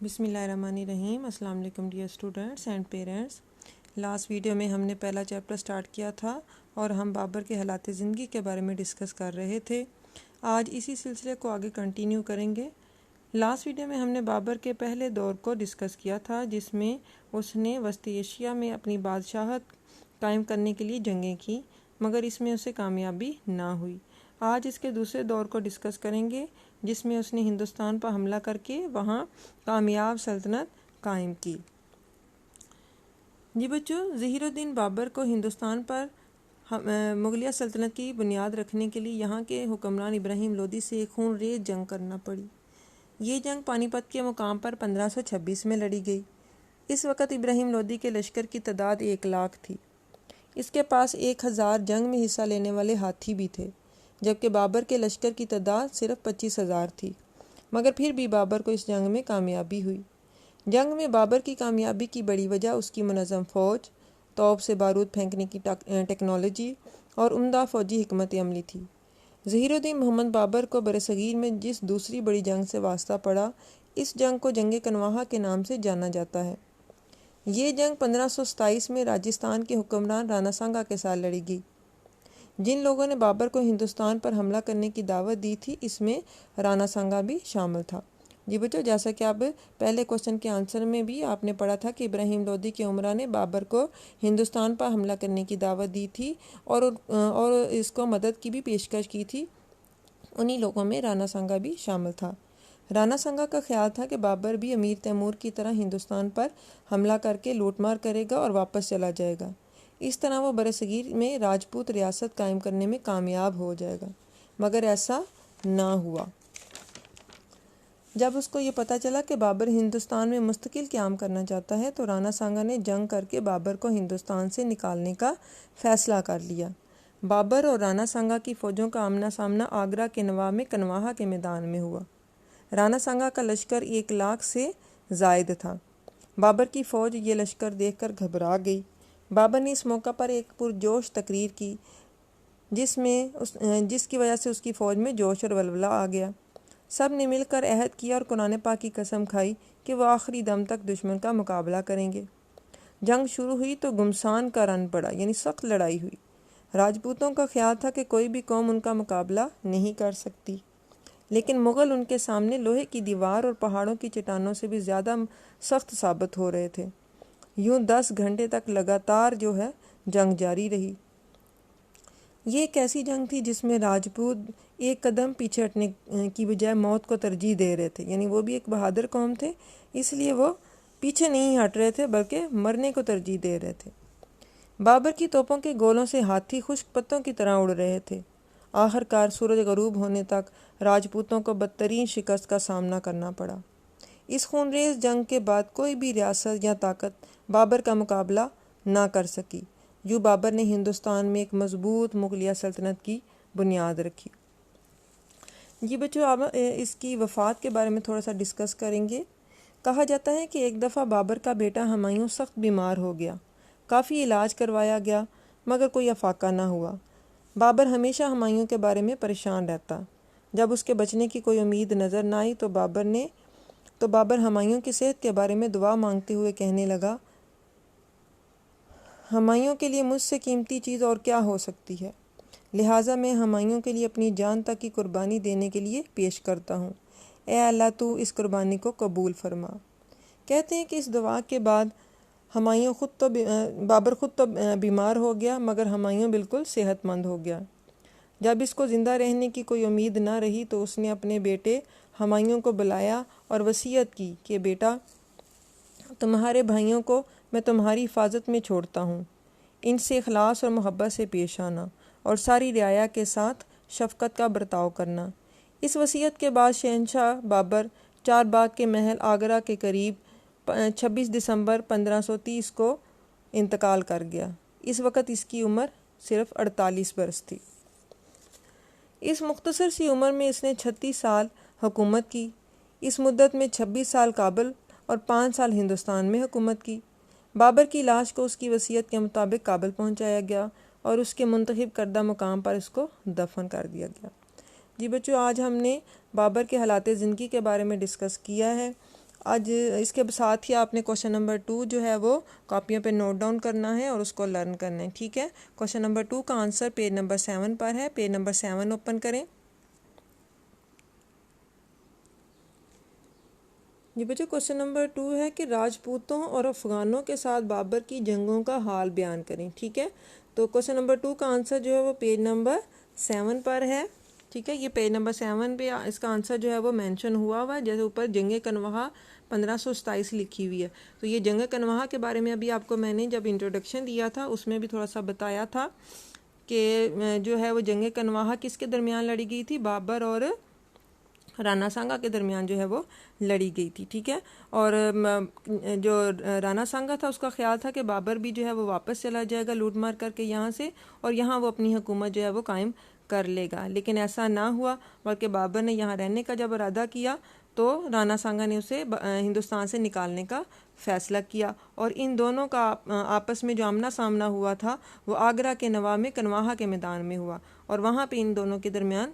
बिस्मिल्लाहिर्रहमानिर्रहीम। अस्सलाम वालेकुम dear students and parents. Last video में हमने पहला चैप्टर स्टार्ट किया था और हम बाबर के हालात ज़िंदगी के बारे में डिस्कस कर रहे थे। आज इसी सिलसिले को आगे कंटिन्यू करेंगे। लास्ट वीडियो में हमने बाबर के पहले दौर को डिस्कस किया था, जिसमें उसने वस्ती एशिया में अपनी बादशाहत कायम करने के लिए जंगें की, मगर इसमें उसे कामयाबी ना हुई। आज इसके दूसरे दौर को डिस्कस करेंगे, जिसमें उसने हिंदुस्तान पर हमला करके वहाँ कामयाब सल्तनत कायम की। जी बच्चों, ज़हीरुद्दीन बाबर को हिंदुस्तान पर मुगलिया सल्तनत की बुनियाद रखने के लिए यहाँ के हुक्मरान इब्राहिम लोदी से एक खूनरेज़ जंग करना पड़ी। ये जंग पानीपत के मुकाम पर 1526 में लड़ी गई। इस वक्त इब्राहिम लोदी के लश्कर की तादाद 1 लाख थी। इसके पास 1000 जंग में हिस्सा लेने वाले हाथी भी थे, जबकि बाबर के लश्कर की तादाद सिर्फ 25,000 थी। मगर फिर भी बाबर को इस जंग में कामयाबी हुई। जंग में बाबर की कामयाबी की बड़ी वजह उसकी मुनज़्ज़म फ़ौज, तोप से बारूद फेंकने की टेक्नोलॉजी और उम्दा फ़ौजी हिकमत अमली थी। ज़हीरुद्दीन मोहम्मद बाबर को बरसगीर में जिस दूसरी बड़ी जंग से वास्ता पड़ा, इस जंग को जंग कनवाहा के नाम से जाना जाता है। ये जंग 1527 में राजस्थान के हुक्मरान राणा सांगा के साथ लड़ी गई। जिन लोगों ने बाबर को हिंदुस्तान पर हमला करने की दावत दी थी, इसमें राणा सांगा भी शामिल था। जी बच्चों, जैसा कि आप पहले क्वेश्चन के आंसर में भी आपने पढ़ा था कि इब्राहिम लोदी के उमरा ने बाबर को हिंदुस्तान पर हमला करने की दावत दी थी और इसको मदद की भी पेशकश की थी। उन्हीं लोगों में राणा सांगा भी शामिल था। राणा सांगा का ख्याल था कि बाबर भी अमीर तैमूर की तरह हिंदुस्तान पर हमला करके लूटमार करेगा और वापस चला जाएगा। इस तरह वो बरसगीर में राजपूत रियासत कायम करने में कामयाब हो जाएगा, मगर ऐसा ना हुआ। जब उसको ये पता चला कि बाबर हिंदुस्तान में मुस्तकिल क़याम करना चाहता है, तो राणा सांगा ने जंग करके बाबर को हिंदुस्तान से निकालने का फ़ैसला कर लिया। बाबर और राणा सांगा की फ़ौजों का आमना सामना आगरा के नवाब में कनवाहा के मैदान में हुआ। राणा सांगा का लश्कर 1 लाख से ज़ायद था। बाबर की फ़ौज ये लश्कर देखकर घबरा गई। बाबर ने इस मौका पर एक पुरजोश तकरीर की, जिसकी वजह से उसकी फ़ौज में जोश और वलवला आ गया। सब ने मिलकर अहद किया और कुरान पाक की कसम खाई कि वह आखिरी दम तक दुश्मन का मुकाबला करेंगे। जंग शुरू हुई तो गुमसान का रन पड़ा, यानी सख्त लड़ाई हुई। राजपूतों का ख्याल था कि कोई भी कौम उनका मुकाबला नहीं कर सकती, लेकिन मुग़ल उनके सामने लोहे की दीवार और पहाड़ों की चट्टानों से भी ज़्यादा सख्त साबित हो रहे थे। यूँ 10 घंटे तक लगातार जंग जारी रही। ये एक ऐसी जंग थी जिसमें राजपूत एक कदम पीछे हटने की बजाय मौत को तरजीह दे रहे थे, यानी वो भी एक बहादुर कौम थे, इसलिए वो पीछे नहीं हट रहे थे बल्कि मरने को तरजीह दे रहे थे। बाबर की तोपों के गोलों से हाथी खुश्क पत्तों की तरह उड़ रहे थे। आखिरकार सूरज गरूब होने तक राजपूतों को बदतरीन शिकस्त का सामना करना पड़ा। इस खूनरेज़ जंग के बाद कोई भी रियासत या ताकत बाबर का मुकाबला ना कर सकी। यूँ बाबर ने हिंदुस्तान में एक मजबूत मुगलिया सल्तनत की बुनियाद रखी। जी बच्चों, अब इसकी वफ़ात के बारे में थोड़ा सा डिस्कस करेंगे। कहा जाता है कि एक दफ़ा बाबर का बेटा हुमायूं सख्त बीमार हो गया। काफ़ी इलाज करवाया गया, मगर कोई अफाका ना हुआ। बाबर हमेशा हुमायूं के बारे में परेशान रहता। जब उसके बचने की कोई उम्मीद नज़र ना आई तो बाबर हुमायूं की सेहत के बारे में दुआ मांगते हुए कहने लगा, हुमायूं के लिए मुझसे कीमती चीज़ और क्या हो सकती है। लिहाजा मैं हुमायूं के लिए अपनी जान तक की कुर्बानी देने के लिए पेश करता हूँ। ए अल्लाह, तू इस कुर्बानी को कबूल फरमा। कहते हैं कि इस दुआ के बाद बाबर खुद तो बीमार हो गया, मगर हुमायूं बिल्कुल सेहतमंद हो गया। जब इसको ज़िंदा रहने की कोई उम्मीद ना रही तो उसने अपने बेटे हुमायूं को बुलाया और वसीयत की कि बेटा, तुम्हारे भाइयों को मैं तुम्हारी हिफाजत में छोड़ता हूँ। इनसे इखलास और मोहब्बत से पेश आना और सारी रियाया के साथ शफ़क़त का बर्ताव करना। इस वसीयत के बाद शहंशाह बाबर चारबाग के महल आगरा के करीब 26 दिसंबर 1530 को इंतकाल कर गया। इस वक्त इसकी उम्र सिर्फ 48 बरस थी। इस मुख्तसर सी उम्र में इसने 36 साल हुकूमत की। इस मुद्दत में 26 साल काबुल और 5 साल हिंदुस्तान में हुकूमत की। बाबर की लाश को उसकी वसीयत के मुताबिक काबुल पहुंचाया गया और उसके मुंतखब करदा मुकाम पर इसको दफन कर दिया गया। जी बच्चों, आज हमने बाबर के हालात ज़िंदगी के बारे में डिस्कस किया है आज इसके साथ ही आपने क्वेश्चन नंबर 2 जो है वो कॉपियों पे नोट डाउन करना है और उसको लर्न करना है, ठीक है। क्वेश्चन नंबर 2 का आंसर पेज नंबर 7 पर है। पेज नंबर 7 ओपन करें। जी बच्चों, क्वेश्चन नंबर 2 है कि राजपूतों और अफ़गानों के साथ बाबर की जंगों का हाल बयान करें, ठीक है। तो क्वेश्चन नंबर 2 का आंसर जो है वो पेज नंबर 7 पर है, ठीक है। ये पेज नंबर 7 पे इसका आंसर जो है वो मेंशन हुआ है, जैसे ऊपर जंग कनवाहा 1527 लिखी हुई है। तो ये जंग कनवाहा के बारे में अभी आपको मैंने जब इंट्रोडक्शन दिया था उसमें भी थोड़ा सा बताया था कि जो है वो जंग कनवाहा किसके दरमियान लड़ी गई थी, बाबर और राणा सांगा के दरमियान जो है वो लड़ी गई थी, ठीक है। और जो राणा सांगा था उसका ख्याल था कि बाबर भी जो है वो वापस चला जाएगा लूट मार करके यहाँ से, और यहाँ वो अपनी हुकूमत जो है वो कायम कर लेगा, लेकिन ऐसा ना हुआ, बल्कि बाबर ने यहाँ रहने का जब इरादा किया तो राणा सांगा ने उसे हिंदुस्तान से निकालने का फ़ैसला किया। और इन दोनों का आपस में जो आमना सामना हुआ था वो आगरा के नवाब में कनवाहा के मैदान में हुआ, और वहाँ पे इन दोनों के दरमियान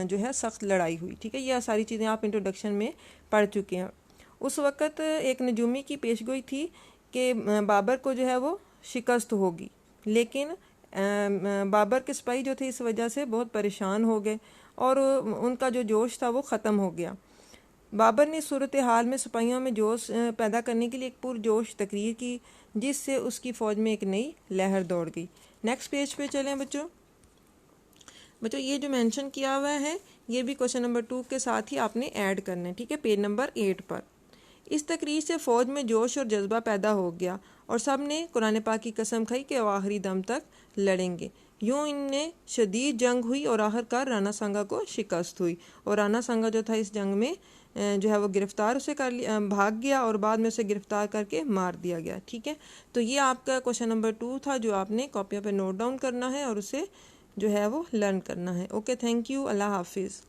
जो है सख्त लड़ाई हुई, ठीक है। यह सारी चीज़ें आप इंट्रोडक्शन में पढ़ चुके हैं। उस वक़्त एक नजूमी की पेशगोई थी कि बाबर को जो है वो शिकस्त होगी, लेकिन बाबर के सिपाही जो थे इस वजह से बहुत परेशान हो गए और उनका जो जोश था वो ख़त्म हो गया। बाबर ने सूरत हाल में सिपाहियों में जोश पैदा करने के लिए एक पुरजोश तकरीर की, जिससे उसकी फ़ौज में एक नई लहर दौड़ गई। नेक्स्ट पेज पे चलें बच्चों। ये जो मेंशन किया हुआ है ये भी क्वेश्चन नंबर 2 के साथ ही आपने ऐड करना है, ठीक है, पेज नंबर 8 पर। इस तकरीर से फ़ौज में जोश और जज्बा पैदा हो गया और सब ने कुरान पाक की कसम खाई कि वो आखिरी दम तक लड़ेंगे। यूँ इनमें शदीद जंग हुई और आखिरकार राणा सांगा को शिकस्त हुई, और राणा सांगा जो था इस जंग में जो है वो गिरफ़्तार उसे कर लिया, भाग गया और बाद में उसे गिरफ़्तार करके मार दिया गया, ठीक है। तो ये आपका क्वेश्चन नंबर 2 था जो आपने कॉपियों पर नोट डाउन करना है और उसे जो है वो लर्न करना है। ओके, थैंक यू, अल्लाह हाफिज़।